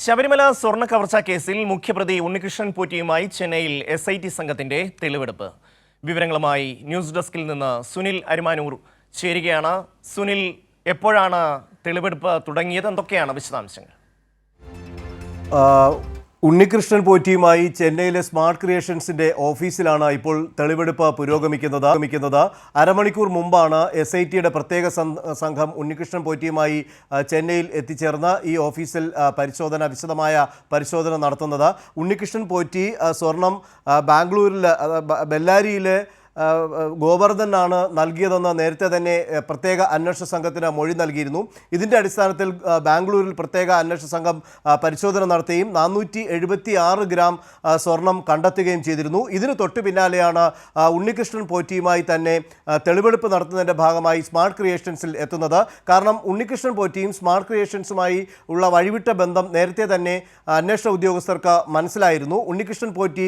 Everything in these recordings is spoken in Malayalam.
ശബരിമല സ്വർണ്ണ കവർച്ചാ കേസിൽ മുഖ്യപ്രതി ഉണ്ണികൃഷ്ണൻ പോറ്റിയുമായി ചെന്നൈയിൽ SIT സംഘത്തിന്റെ തെളിവെടുപ്പ്. വിവരങ്ങളുമായി ന്യൂസ് ഡെസ്കിൽ നിന്ന് സുനിൽ അരിമാനൂർ ചേരുകയാണ്. സുനിൽ, എപ്പോഴാണ് തെളിവെടുപ്പ് തുടങ്ങിയത്? എന്തൊക്കെയാണ് വിശദാംശങ്ങൾ? ഉണ്ണികൃഷ്ണൻ പോറ്റിയുമായി ചെന്നൈയിലെ സ്മാർട്ട് ക്രിയേഷൻസിന്റെ ഓഫീസിലാണ് ഇപ്പോൾ തെളിവെടുപ്പ് പുരോഗമിക്കുന്നത്. അരമണിക്കൂർ മുമ്പാണ് SITയുടെ പ്രത്യേക സംഘം ഉണ്ണികൃഷ്ണൻ പോറ്റിയുമായി ചെന്നൈയിൽ എത്തിച്ചേർന്ന് ഈ ഓഫീസിൽ വിശദമായ പരിശോധന നടത്തുന്നത്. ഉണ്ണികൃഷ്ണൻ പോറ്റി സ്വർണം ബാംഗ്ലൂരിൽ ബെല്ലാരിയിലെ ഗോവർദ്ധനാണ് നൽകിയതെന്ന് നേരത്തെ തന്നെ പ്രത്യേക അന്വേഷണ സംഘത്തിന് മൊഴി നൽകിയിരുന്നു. ഇതിൻ്റെ അടിസ്ഥാനത്തിൽ ബാംഗ്ലൂരിൽ പ്രത്യേക അന്വേഷണ സംഘം പരിശോധന നടത്തുകയും 476 ഗ്രാം സ്വർണം കണ്ടെത്തുകയും ചെയ്തിരുന്നു. ഇതിന് തൊട്ടു പിന്നാലെയാണ് ഉണ്ണികൃഷ്ണൻ പോറ്റിയുമായി തന്നെ തെളിവെടുപ്പ് നടത്തുന്നതിൻ്റെ ഭാഗമായി സ്മാർട്ട് ക്രിയേഷൻസിൽ എത്തുന്നത്. കാരണം ഉണ്ണികൃഷ്ണൻ പോറ്റിയും സ്മാർട്ട് ക്രിയേഷൻസുമായി ഉള്ള വഴിവിട്ട ബന്ധം നേരത്തെ തന്നെ അന്വേഷണ ഉദ്യോഗസ്ഥർക്ക് മനസ്സിലായിരുന്നു. ഉണ്ണികൃഷ്ണൻ പോറ്റി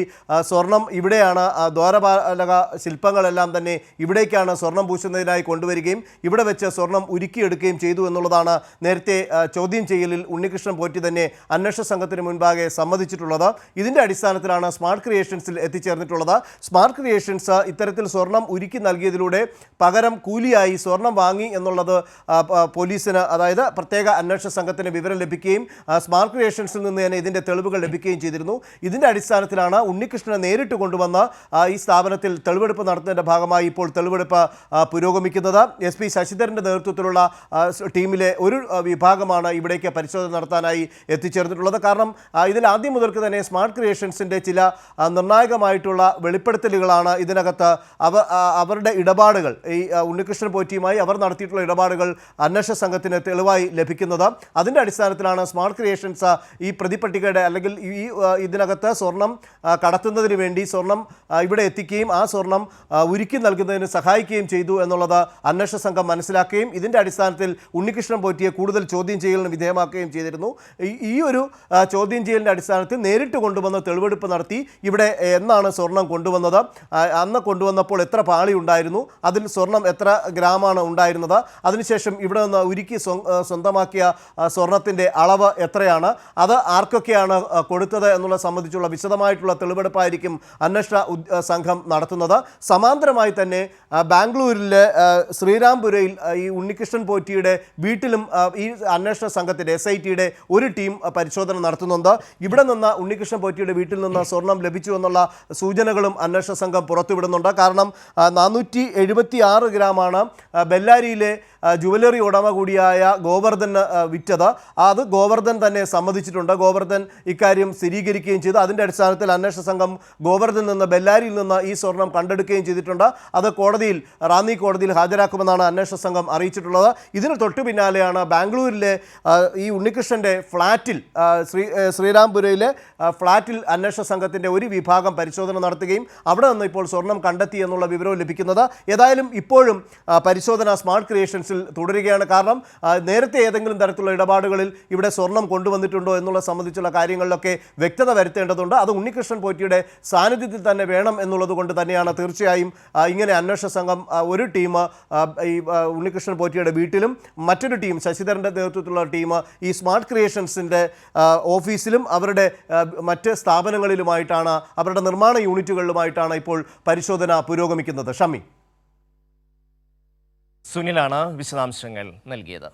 സ്വർണം ഇവിടെയാണ് ദ്വാരപാലക ശില്പങ്ങളെല്ലാം തന്നെ ഇവിടേക്കാണ് സ്വർണം പൂശുന്നതിനായി കൊണ്ടുവരികയും ഇവിടെ വെച്ച് സ്വർണം ഉരുക്കിയെടുക്കുകയും ചെയ്തു എന്നുള്ളതാണ് നേരത്തെ ചോദ്യം ചെയ്യലിൽ ഉണ്ണികൃഷ്ണൻ പോറ്റി തന്നെ അന്വേഷണ സംഘത്തിന് മുൻപാകെ സമ്മതിച്ചിട്ടുള്ളത്. ഇതിൻ്റെ അടിസ്ഥാനത്തിലാണ് സ്മാർട്ട് ക്രിയേഷൻസിൽ എത്തിച്ചേർന്നിട്ടുള്ളത്. സ്മാർട്ട് ക്രിയേഷൻസ് ഇത്തരത്തിൽ സ്വർണം ഉരുക്കി നൽകിയതിലൂടെ പകരം കൂലിയായി സ്വർണം വാങ്ങി എന്നുള്ളത് പോലീസിന്, അതായത് പ്രത്യേക അന്വേഷണ സംഘത്തിന് വിവരം ലഭിക്കുകയും സ്മാർട്ട് ക്രിയേഷൻസിൽ നിന്ന് തന്നെ ഇതിൻ്റെ തെളിവുകൾ ലഭിക്കുകയും ചെയ്തിരുന്നു. ഇതിൻ്റെ അടിസ്ഥാനത്തിലാണ് ഉണ്ണികൃഷ്ണനെ നേരിട്ട് കൊണ്ടുവന്ന് ഈ സ്ഥാപനത്തിൽ തെളിവെടുപ്പ് നടത്തുന്നതിൻ്റെ ഭാഗമായി ഇപ്പോൾ തെളിവെടുപ്പ് പുരോഗമിക്കുന്നത്. SP ശശിധരൻ്റെ നേതൃത്വത്തിലുള്ള ടീമിലെ ഒരു വിഭാഗമാണ് ഇവിടേക്ക് പരിശോധന നടത്താനായി എത്തിച്ചേർന്നിട്ടുള്ളത്. കാരണം ഇതിൽ ആദ്യം മുതൽക്ക് തന്നെ സ്മാർട്ട് ക്രിയേഷൻസിൻ്റെ ചില നിർണായകമായിട്ടുള്ള വെളിപ്പെടുത്തലുകളാണ് ഇതിനകത്ത് അവരുടെ ഇടപാടുകൾ, ഈ ഉണ്ണികൃഷ്ണൻ പോറ്റിയുമായി അവർ നടത്തിയിട്ടുള്ള ഇടപാടുകൾ അന്വേഷണ സംഘത്തിന് തെളിവായി ലഭിക്കുന്നത്. അതിൻ്റെ അടിസ്ഥാനത്തിലാണ് സ്മാർട്ട് ക്രിയേഷൻസ് ഈ പ്രതിപട്ടികയുടെ അല്ലെങ്കിൽ ഇതിനകത്ത് സ്വർണം കടത്തുന്നതിന് വേണ്ടി സ്വർണം ഇവിടെ എത്തിക്കുകയും ആ സ്വർണം ഉരുക്കി നൽകുന്നതിന് സഹായിക്കുകയും ചെയ്തു എന്നുള്ളത് അന്വേഷണ സംഘം മനസ്സിലാക്കുകയും ഇതിൻ്റെ അടിസ്ഥാനത്തിൽ ഉണ്ണികൃഷ്ണൻ പോറ്റിയെ കൂടുതൽ ചോദ്യം ചെയ്യലിന് വിധേയമാക്കുകയും ചെയ്തിരുന്നു. ഈ ഒരു ചോദ്യം ചെയ്യലിൻ്റെ അടിസ്ഥാനത്തിൽ നേരിട്ട് കൊണ്ടുവന്ന് തെളിവെടുപ്പ് നടത്തി ഇവിടെ എന്നാണ് സ്വർണം കൊണ്ടുവന്നത്, അന്ന് കൊണ്ടുവന്നപ്പോൾ എത്ര പാളി ഉണ്ടായിരുന്നു, അതിൽ സ്വർണം എത്ര ഗ്രാമാണ് ഉണ്ടായിരുന്നത്, അതിനുശേഷം ഇവിടെ നിന്ന് ഉരുക്കി സ്വന്തമാക്കിയ സ്വർണത്തിൻ്റെ അളവ് എത്രയാണ്, അത് ആർക്കൊക്കെയാണ് കൊടുത്തത് എന്നുള്ളത് സംബന്ധിച്ചുള്ള വിശദമായിട്ടുള്ള തെളിവെടുപ്പായിരിക്കും അന്വേഷണ സംഘം നടത്തുന്നത്. സമാന്തരമായി തന്നെ ബാംഗ്ലൂരിലെ ശ്രീരാംപുരയിൽ ഈ ഉണ്ണികൃഷ്ണൻ പോറ്റിയുടെ വീട്ടിലും ഈ അന്വേഷണ സംഘത്തിൻ്റെ SITയുടെ ഒരു ടീം പരിശോധന നടത്തുന്നുണ്ട്. ഇവിടെ നിന്ന് ഉണ്ണികൃഷ്ണൻ പോറ്റിയുടെ വീട്ടിൽ നിന്ന് സ്വർണം ലഭിച്ചു എന്നുള്ള സൂചനകളും അന്വേഷണ സംഘം പുറത്തുവിടുന്നുണ്ട്. കാരണം 476 ഗ്രാമാണ് ബെല്ലാരിയിലെ ജുവലറി ഉടമ കൂടിയായ ഗോവർദ്ധന് വിറ്റത്. അത് ഗോവർദ്ധൻ തന്നെ സമ്മതിച്ചിട്ടുണ്ട്. ഗോവർദ്ധൻ ഇക്കാര്യം സ്ഥിരീകരിക്കുകയും ചെയ്തു. അതിൻ്റെ അടിസ്ഥാനത്തിൽ അന്വേഷണ സംഘം ഗോവർദ്ധനിൽ നിന്ന് ബെല്ലാരിയിൽ നിന്ന് ഈ സ്വർണം കണ്ടെടുക്കുകയും ചെയ്തിട്ടുണ്ട്. അത് റാന്നി കോടതിയിൽ ഹാജരാക്കുമെന്നാണ് അന്വേഷണ സംഘം അറിയിച്ചിട്ടുള്ളത്. ഇതിന് തൊട്ടു പിന്നാലെയാണ് ബാംഗ്ലൂരിലെ ഈ ഉണ്ണികൃഷ്ണൻ്റെ ഫ്ളാറ്റിൽ, ശ്രീരാംപുരയിലെ ഫ്ളാറ്റിൽ അന്വേഷണ സംഘത്തിൻ്റെ ഒരു വിഭാഗം പരിശോധന നടത്തുകയും അവിടെ നിന്ന് ഇപ്പോൾ സ്വർണം കണ്ടെത്തി എന്നുള്ള വിവരവും ലഭിക്കുന്നത്. ഏതായാലും ഇപ്പോഴും പരിശോധന സ്മാർട്ട് ക്രിയേഷൻസിൽ തുടരുകയാണ്. കാരണം നേരത്തെ ഏതെങ്കിലും തരത്തിലുള്ള ഇടപാടുകളിൽ ഇവിടെ സ്വർണം കൊണ്ടുവന്നിട്ടുണ്ടോ എന്നുള്ള സംബന്ധിച്ചുള്ള കാര്യങ്ങളിലൊക്കെ വ്യക്തത വരുത്തേണ്ടതുണ്ട്. അത് ഉണ്ണികൃഷ്ണൻ പോറ്റിയുടെ സാന്നിധ്യത്തിൽ തന്നെ വേണം എന്നുള്ളത് കൊണ്ട് തന്നെയാണ് തീർച്ചയായും ഇങ്ങനെ അന്വേഷണ സംഘം ഒരു ടീം ഈ ഉണ്ണികൃഷ്ണൻ പോറ്റിയുടെ വീട്ടിലും മറ്റൊരു ടീം ശശിധരൻ്റെ നേതൃത്വത്തിലുള്ള ടീം ഈ സ്മാർട്ട് ക്രിയേഷൻസിൻ്റെ ഓഫീസിലും അവരുടെ മറ്റ് സ്ഥാപനങ്ങളിലുമായിട്ടാണ്, അവരുടെ നിർമ്മാണ യൂണിറ്റുകളിലുമായിട്ടാണ് ഇപ്പോൾ പരിശോധന പുരോഗമിക്കുന്നത്. ഷമി, സുനിലാണ് വിശദാംശങ്ങൾ നൽകിയത്.